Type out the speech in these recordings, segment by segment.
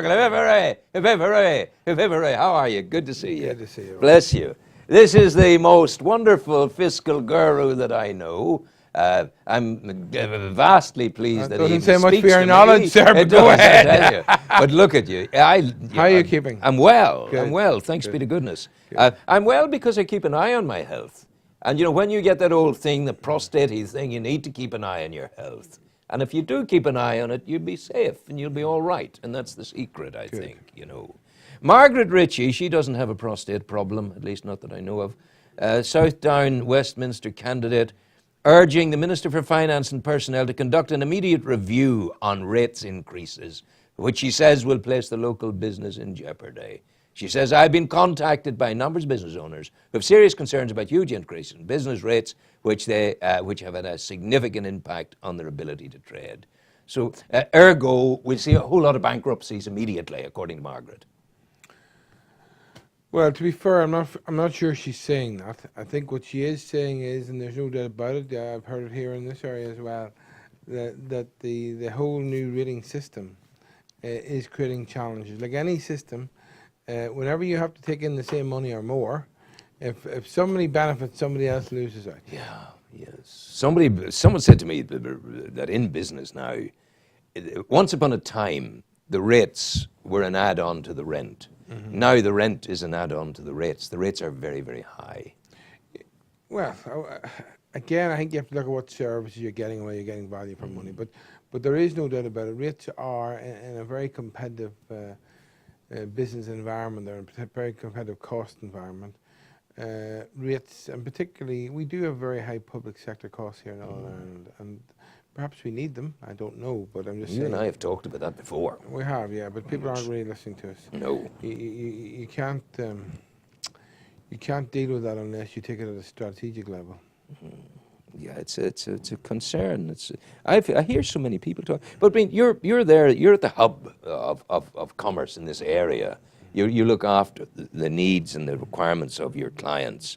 Hooray! Hooray! Hooray! How are you? Good to see you. Good to see you. Bless you. This is the most wonderful fiscal guru that I know. I'm vastly pleased that he doesn't even say much speaks for your to knowledge, me. sir, It but go does, I ahead. tell you. But look at you. How are you keeping? I'm well. Good. I'm well. Thanks be to goodness. I'm well because I keep an eye on my health. And you know, when you get that old thing, the prostate thing, you need to keep an eye on your health. And if you do keep an eye on it, you'll be safe and you'll be all right. And that's the secret, I think, you know. Margaret Ritchie, she doesn't have a prostate problem, at least not that I know of. Southdown Westminster candidate, urging the Minister for Finance and Personnel to conduct an immediate review on rates increases, which she says will place the local business in jeopardy. She says, I've been contacted by numbers of business owners who have serious concerns about huge increase in business rates, which have had a significant impact on their ability to trade. So, ergo, we'll see a whole lot of bankruptcies immediately, according to Margaret. Well, to be fair, I'm not sure she's saying that. I think what she is saying is, and there's no doubt about it, I've heard it here in this area as well, that the whole new rating system is creating challenges. Like any system, whenever you have to take in the same money or more, if somebody benefits, somebody else loses out. Yeah, yes. Someone said to me that in business now, once upon a time, the rates were an add-on to the rent. Mm-hmm. Now the rent is an add-on to the rates. The rates are very, very high. Well, again, I think you have to look at what services you're getting and where you're getting value for money. But there is no doubt about it. Rates are in a very competitive business environment. They're in a very competitive cost environment. Rates, and particularly, we do have very high public sector costs here in Northern Ireland, and perhaps we need them. I don't know, but I'm just saying. You and I have talked about that before. We have, yeah, but people aren't really listening to us. No. You can't deal with that unless you take it at a strategic level. Mm-hmm. Yeah, it's a concern. I hear so many people talk. But I mean, you're there. You're at the hub of commerce in this area. You look after the needs and the requirements of your clients.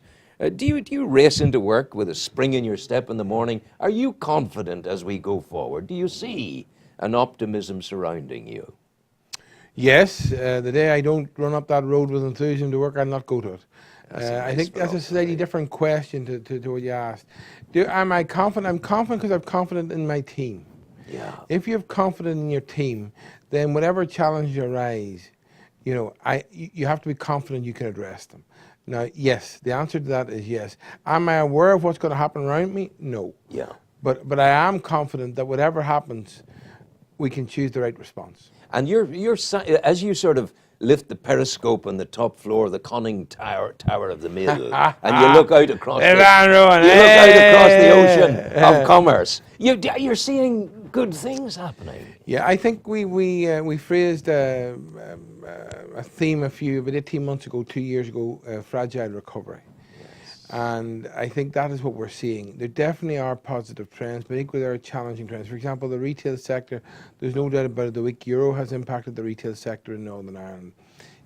Do you race into work with a spring in your step in the morning? Are you confident as we go forward? Do you see an optimism surrounding you? Yes. The day I don't run up that road with enthusiasm to work, I'll not go to it. I think that's a slightly different question to what you asked. Am I confident? I'm confident because I'm confident in my team. Yeah. If you have confidence in your team, then whatever challenges arise, you have to be confident you can address them. Now, yes, the answer to that is yes. Am I aware of what's going to happen around me? No. Yeah. But I am confident that whatever happens, we can choose the right response. And you're as you sort of lift the periscope on the top floor of the conning tower of the mill, and you look out across the ocean of commerce. You're seeing good things happening. Yeah, I think we phrased a theme about 18 months ago, 2 years ago, fragile recovery. Yes. And I think that is what we're seeing. There definitely are positive trends, but equally there are challenging trends. For example, the retail sector, there's no doubt about it, the weak euro has impacted the retail sector in Northern Ireland.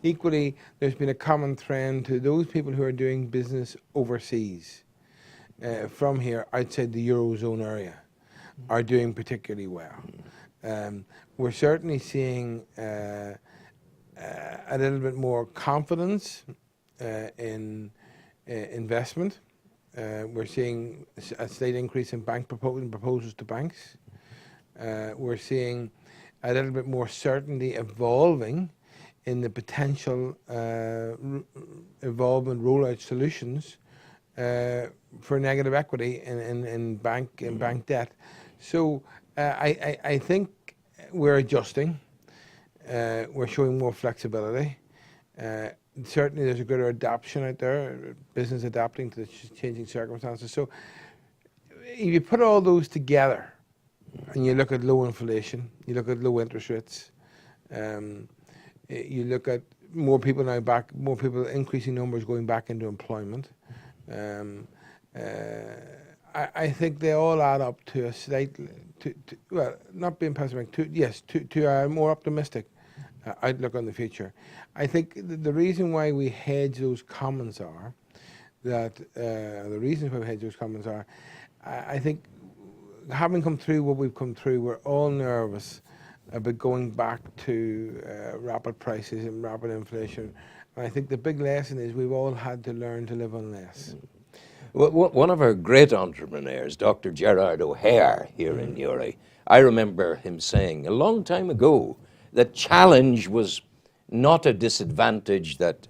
Equally, there's been a common trend to those people who are doing business overseas from here outside the Eurozone area are doing particularly well. We're certainly seeing a little bit more confidence in investment. We're seeing a slight increase in bank proposals to banks. We're seeing a little bit more certainty evolving in the potential evolvement rollout solutions for negative equity in bank debt. So I think we're adjusting. We're showing more flexibility. Certainly there's a greater adaptation out there, business adapting to the changing circumstances. So if you put all those together and you look at low inflation, you look at low interest rates, you look at more people increasing numbers going back into employment, I think they all add up to a slightly, well, not being pessimistic, to a more optimistic outlook on the future. I think the reason why we hedge those comments are that I think having come through what we've come through, we're all nervous about going back to rapid prices and rapid inflation. And I think the big lesson is we've all had to learn to live on less. One of our great entrepreneurs, Dr. Gerard O'Hare here in Youre, I remember him saying a long time ago that challenge was not a disadvantage, that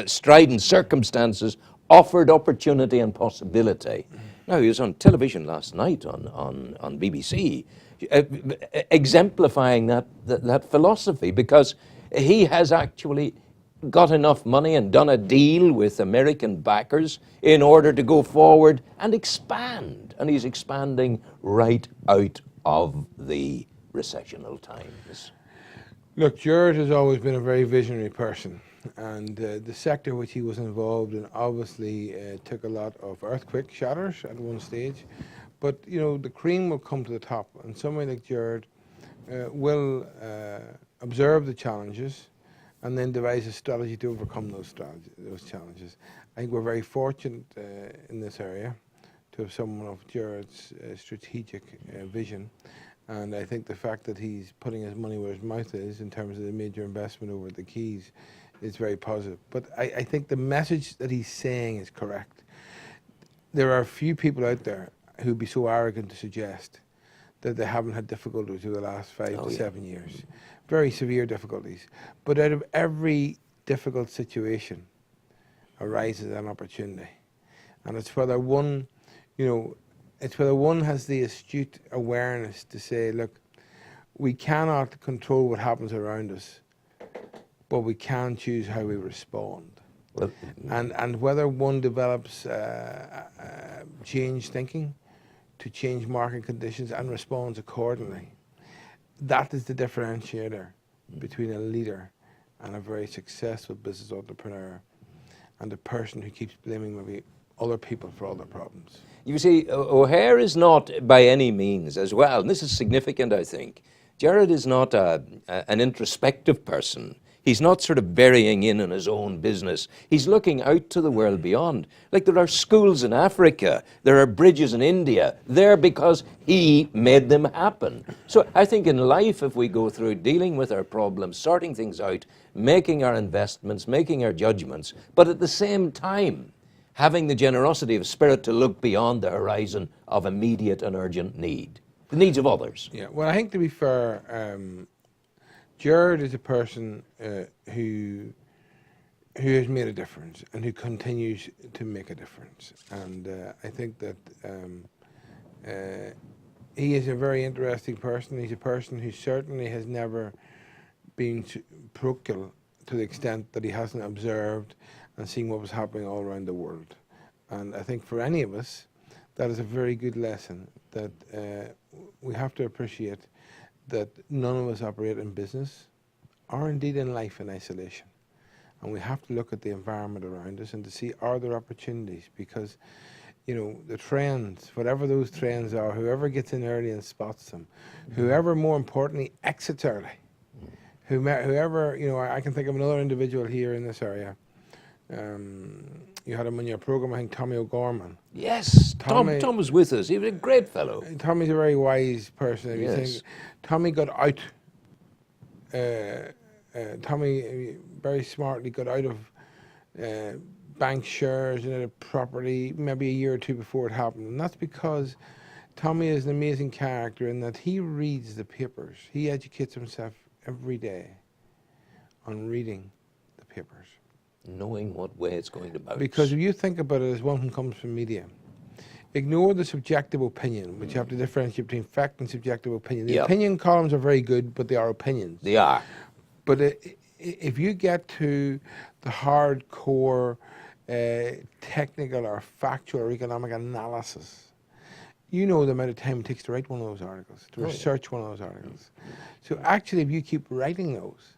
strident circumstances offered opportunity and possibility. Now, he was on television last night on BBC, exemplifying that philosophy, because he has actually got enough money and done a deal with American backers in order to go forward and expand. And he's expanding right out of the recessional times. Look, Jared has always been a very visionary person, and the sector which he was involved in obviously took a lot of earthquake shatters at one stage. But, you know, the cream will come to the top, and somebody like Jared will observe the challenges and then devise a strategy to overcome those challenges. I think we're very fortunate in this area to have someone of Jared's strategic vision. And I think the fact that he's putting his money where his mouth is in terms of the major investment over at the Keys is very positive. But I think the message that he's saying is correct. There are a few people out there who'd be so arrogant to suggest that they haven't had difficulties over the last 5 to 7 years. Very severe difficulties. But out of every difficult situation arises an opportunity. And it's whether one, you know, it's whether one has the astute awareness to say, look, we cannot control what happens around us, but we can choose how we respond. Well, and whether one develops change thinking to change market conditions and responds accordingly, that is the differentiator between a leader and a very successful business entrepreneur and a person who keeps blaming maybe other people for all their problems. You see, O'Hare is not by any means as well, and this is significant, I think. Jared is not an introspective person. He's not sort of burying in his own business. He's looking out to the world beyond. Like, there are schools in Africa, there are bridges in India. They're because he made them happen. So I think in life, if we go through dealing with our problems, sorting things out, making our investments, making our judgments, but at the same time, having the generosity of spirit to look beyond the horizon of immediate and urgent need, the needs of others. Yeah, well, I think to be fair, Jared is a person who has made a difference and who continues to make a difference. And I think that he is a very interesting person. He's a person who certainly has never been parochial to the extent that he hasn't observed and seen what was happening all around the world. And I think for any of us, that is a very good lesson, that we have to appreciate that none of us operate in business or indeed in life in isolation. And we have to look at the environment around us and to see, are there opportunities? Because, you know, the trends, whatever those trends are, whoever gets in early and spots them, whoever, more importantly, exits early, whoever, you know, I can think of another individual here in this area. You had him on your program, I think, Tommy O'Gorman. Yes, Tom was with us. He was a great fellow. Tommy's a very wise person. If you think. Tommy got out. Tommy very smartly got out of bank shares and a property maybe a year or two before it happened. And that's because Tommy is an amazing character in that he reads the papers. He educates himself every day on reading the papers. Knowing what way it's going to bounce. Because if you think about it as one who comes from media, ignore the subjective opinion, which you have to differentiate between fact and subjective opinion. The opinion columns are very good, but they are opinions. They are. But if you get to the hardcore technical or factual or economic analysis, you know the amount of time it takes to write one of those articles, to research one of those articles. So actually, if you keep writing those,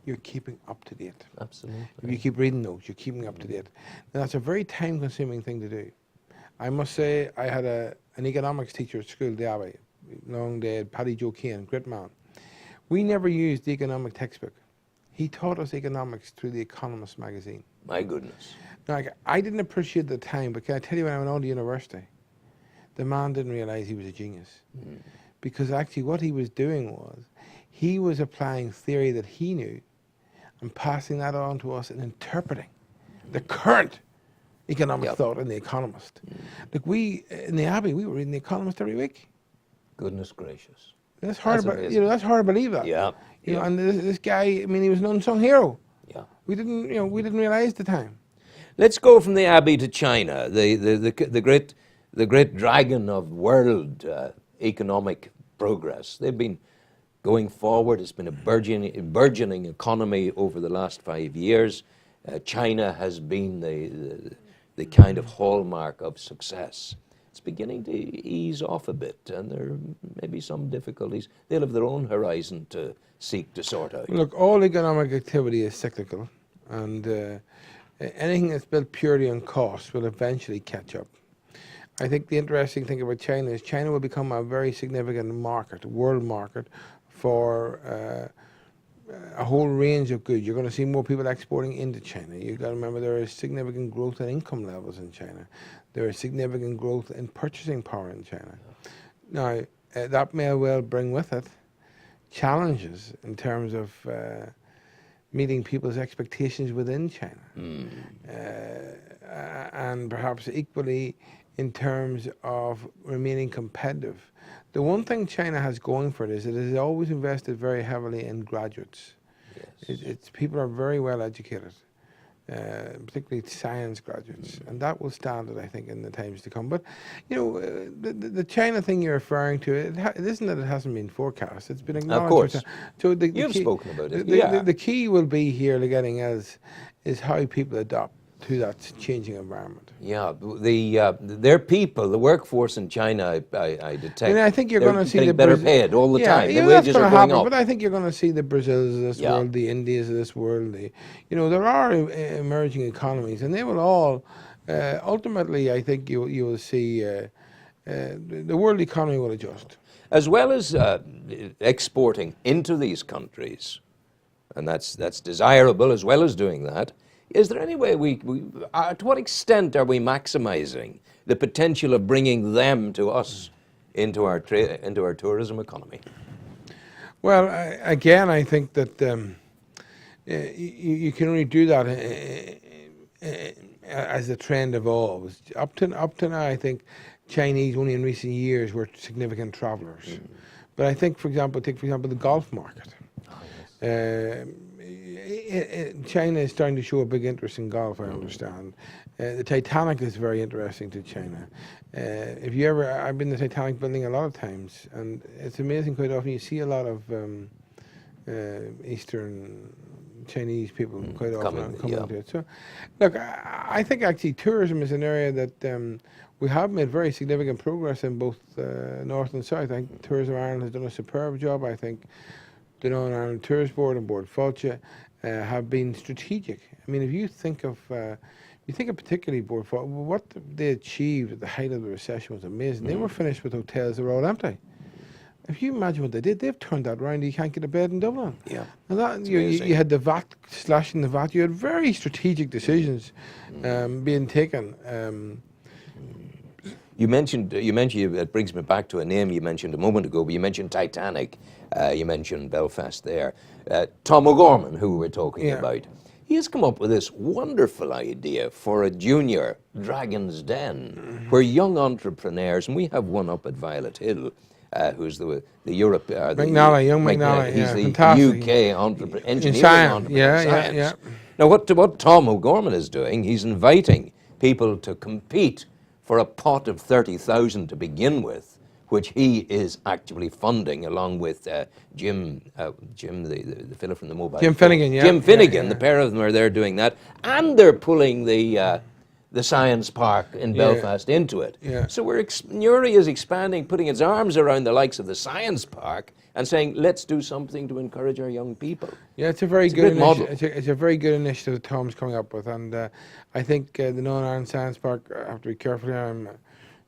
you're keeping up to date. Absolutely. If you keep reading those, you're keeping up to date. Now, that's a very time-consuming thing to do. I must say, I had an economics teacher at school, the Abbey, long dead, Paddy Joe Kane, great man. We never used the economic textbook. He taught us economics through the Economist magazine. My goodness. Now, I didn't appreciate the time, but can I tell you, when I went on to university, the man didn't realize he was a genius. Because actually what he was doing was, he was applying theory that he knew and passing that on to us and interpreting the current economic thought in The Economist. Look, we, in the Abbey, we were reading The Economist every week. Goodness gracious. That's hard, that's hard to believe that. Yeah. You know, and this guy, I mean, he was an unsung hero. Yeah. We didn't realize the time. Let's go from the Abbey to China, the great dragon of world economic progress. They've been going forward. It's been a burgeoning economy over the last 5 years. China has been the kind of hallmark of success. It's beginning to ease off a bit, and there may be some difficulties. They'll have their own horizon to seek to sort out. Look, all economic activity is cyclical, and anything that's built purely on cost will eventually catch up. I think the interesting thing about China is China will become a very significant market, world market, for a whole range of goods. You're going to see more people exporting into China. You've got to remember there is significant growth in income levels in China. There is significant growth in purchasing power in China. Now, that may well bring with it challenges in terms of meeting people's expectations within China. And perhaps equally in terms of remaining competitive. The one thing China has going for it is it has always invested very heavily in graduates. Yes. People are very well educated, particularly science graduates, and that will stand it, I think, in the times to come. But, you know, the China thing you're referring to, it isn't that it hasn't been forecast. It's been acknowledged. Of course. So You've spoken about it. The key will be here, getting is how people adopt to that changing environment. Yeah, their people, the workforce in China, I detect. I mean, I think you're going to see the better paid all the time. Yeah, the wages are going up. But I think you're going to see the Brazils of this world, the Indias of this world. There are emerging economies, and they will all ultimately. I think you will see the world economy will adjust. As well as exporting into these countries, and that's desirable. As well as doing that. Is there any way to what extent are we maximizing the potential of bringing them to us into our tourism economy? Well, again, I think that you can only do that as the trend evolves. Up to now, I think Chinese only in recent years were significant travelers. But I think, for example, the golf market. China is starting to show a big interest in golf, I understand. The Titanic is very interesting to China. I've been to the Titanic building a lot of times, and it's amazing quite often you see a lot of Eastern Chinese people quite often coming to it. So, look, I think actually tourism is an area that we have made very significant progress in both North and South. I think Tourism Ireland has done a superb job. I think the Northern Ireland Tourist Board and Board Fáilte have been strategic. I mean, if you think of particularly Board Fáilte, what they achieved at the height of the recession was amazing. They were finished with hotels that were all empty. If you imagine what they did, they've turned that around. You can't get a bed in Dublin. Yeah, and that you had the VAT, slashing the VAT. You had very strategic decisions being taken. You mentioned, it brings me back to a name you mentioned a moment ago, but you mentioned Titanic, you mentioned Belfast there. Tom O'Gorman, who we're talking about, he has come up with this wonderful idea for a junior Dragon's Den, where young entrepreneurs, and we have one up at Violet Hill, who's the Europe, McNally, he's the fantastic. UK engineering entrepreneur in science. Now what Tom O'Gorman is doing, he's inviting people to compete for a pot of 30,000 to begin with, which he is actively funding along with Jim, the fellow from the mobile. Jim Finnegan, Jim Finnegan, the pair of them are there doing that, and they're pulling the science park in Belfast into it. So Youre is expanding, putting its arms around the likes of the science park and saying, let's do something to encourage our young people. Yeah, it's a very good model. It's a very good initiative that Tom's coming up with, and I think the Northern Ireland Science Park, I have to be careful here, I'm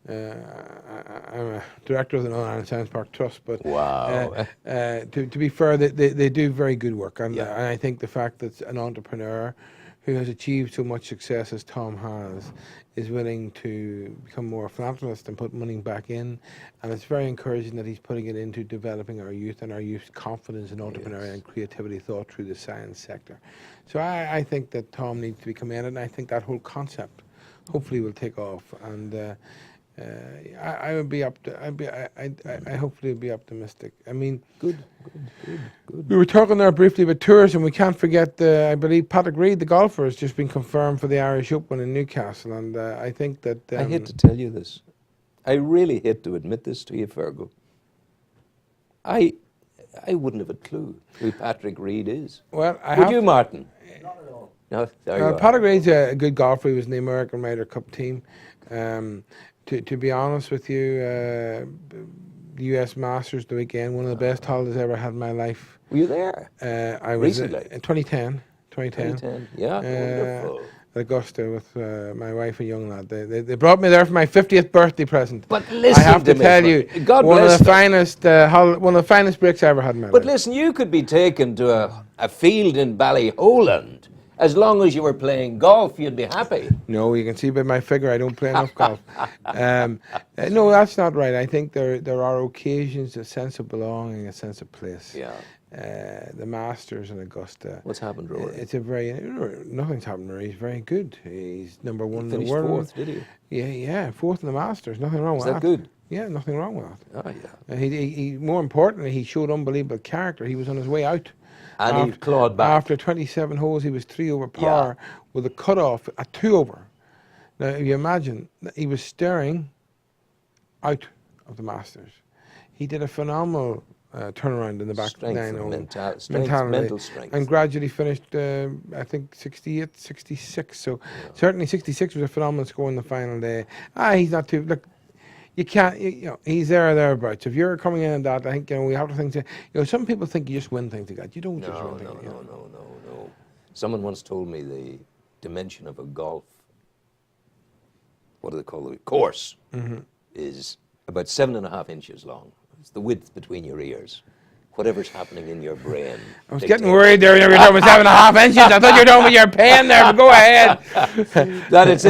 a director of the Northern Ireland Science Park Trust, but to be fair, they do very good work, and I think the fact that an entrepreneur who has achieved so much success as Tom has is willing to become more philanthropist and put money back in. And it's very encouraging that he's putting it into developing our youth and our youth's confidence in entrepreneurial and creativity thought through the science sector. So I think that Tom needs to be commended, and I think that whole concept hopefully will take off. And I would be I hopefully be optimistic. I mean, Good. we were talking there briefly about tourism. We can't forget, I believe Patrick Reed, the golfer, has just been confirmed for the Irish Open in Newcastle, and I think that... I hate to tell you this. I really hate to admit this to you, Feargal. I wouldn't have a clue who Patrick Reed is. Well, Would you, Martin? Not at all. No, there you are. Patrick Reed's a good golfer. He was in the American Ryder Cup team. To be honest with you, the US Masters the weekend, one of the best holidays I ever had in my life. Were you there? I was Recently? in 2010. 2010. Yeah, wonderful. At Augusta with my wife and young lad. They brought me there for my 50th birthday present. But listen I have to me, tell you, God one of bless the them. one of the finest breaks I ever had in my life. But listen, you could be taken to a field in Ballyholland. As long as you were playing golf, you'd be happy. No, you can see by my figure I don't play enough golf. No, that's not right. I think there are occasions, a sense of belonging, a sense of place. Yeah. The Masters in Augusta. What's happened, Rory? It's a very... Nothing's happened, Rory. He's very good. He's number one in the Finished world. fourth, did he? Yeah, fourth in the Masters. Nothing wrong with that. Is that good? Yeah, nothing wrong with that. Oh, yeah. He more importantly, he showed unbelievable character. He was on his way out. And he clawed back. After 27 holes, he was 3 over par with a cut-off at 2 over. Now, if you imagine, he was staring out of the Masters. He did a phenomenal turnaround in the back Strength, nine. mental strength. And gradually finished, I think, 68, 66. So certainly 66 was a phenomenal score in the final day. He's not too... Look, you can't, he's there or thereabouts. If you're coming in and that, I think, we have to think, some people think you just win things like that. You don't just win things. No. Someone once told me the dimension of a golf, what do they call it, course, is about 7.5 inches long. It's the width between your ears. Whatever's happening in your brain. I was getting worried there when you were talking about 7.5 inches. I thought you were talking about your pen there, but go ahead. That it's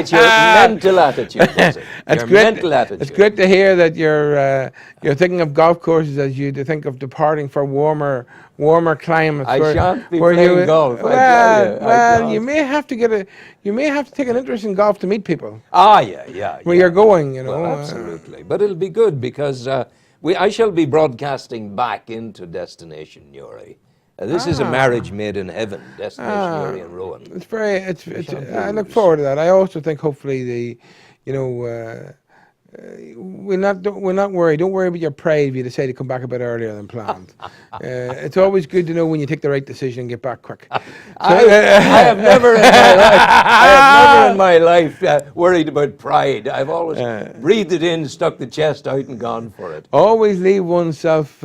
your mental attitude. Your mental attitude. It's great to hear that you're thinking of golf courses as you to think of departing for warmer climates. I shan't be playing golf. You may have to take an interest in golf to meet people. Yeah. Where you're going, Well, absolutely. But it'll be good because I shall be broadcasting back into Destination Youre. This is a marriage made in heaven, Destination Youre and Rowan. I look forward to that. I also think hopefully we're not worried. Don't worry about your pride if you decide to come back a bit earlier than planned. It's always good to know when you take the right decision and get back quick. I have never in my life worried about pride. I've always breathed it in, stuck the chest out, and gone for it. Always leave oneself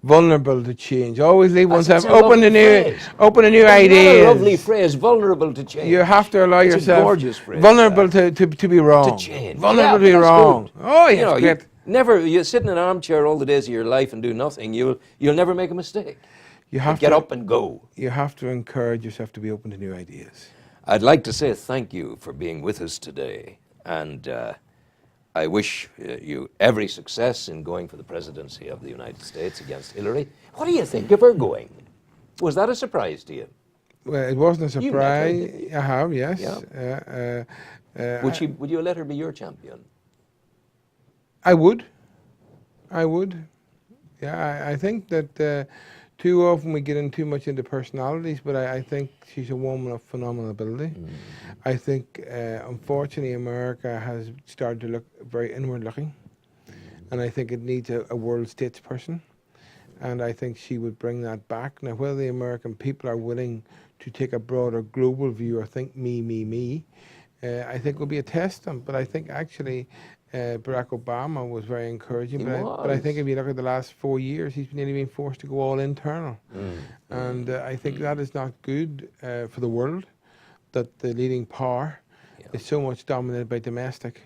vulnerable to change. Always leave oneself open to new ideas. A lovely phrase, vulnerable to change. You have to allow yourself gorgeous phrase, vulnerable to be wrong. To change. Vulnerable to be wrong. Good. Oh yes, great. You sit in an armchair all the days of your life and do nothing. You'll never make a mistake. You have to get up and go. You have to encourage yourself to be open to new ideas. I'd like to say thank you for being with us today, and I wish you every success in going for the presidency of the United States against Hillary. What do you think of her going? Was that a surprise to you? Well, it wasn't a surprise. You met her, didn't you? I have, yes. Yeah. Would you let her be your champion? I would. Yeah, I think that too often we get in too much into personalities, but I think she's a woman of phenomenal ability. I think, unfortunately, America has started to look very inward-looking, and I think it needs a world statesperson, and I think she would bring that back. Now, whether the American people are willing to take a broader global view or think me, I think will be a test of them, but I think actually Barack Obama was very encouraging, but I think if you look at the last 4 years, he's nearly been forced to go all internal. And I think that is not good for the world, that the leading power is so much dominated by domestic,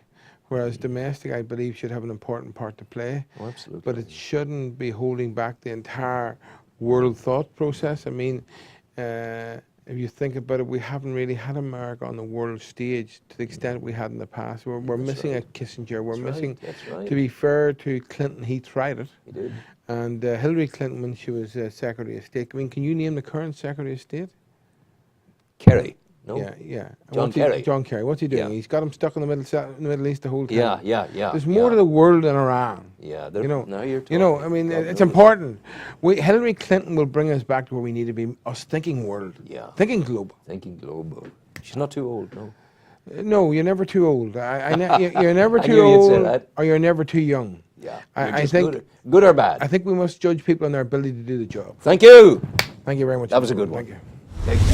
whereas domestic, I believe, should have an important part to play. Oh, absolutely. But it shouldn't be holding back the entire world thought process. I mean, if you think about it, we haven't really had America on the world stage to the extent we had in the past. We're missing a Kissinger. We're missing. That's right. To be fair to Clinton, he tried it. He did. And Hillary Clinton, when she was Secretary of State, I mean, can you name the current Secretary of State? Kerry. No. Yeah. John Kerry. John Kerry. What's he doing? Yeah. He's got him stuck in the Middle East the whole time. Yeah. There's more to the world than Iran. Yeah. You know. Now you're talking. You know. I mean, God it's knows. important. Hillary Clinton will bring us back to where we need to be. Us thinking world. Yeah. Thinking global. Thinking global. She's not too old, no. No, you're never too old. You're never I too knew you'd say old, that. or you're never too young. Yeah. I You're just think- good or bad. I think we must judge people on their ability to do the job. Thank you. Thank you very much. That was a good one. Thank you. Take care.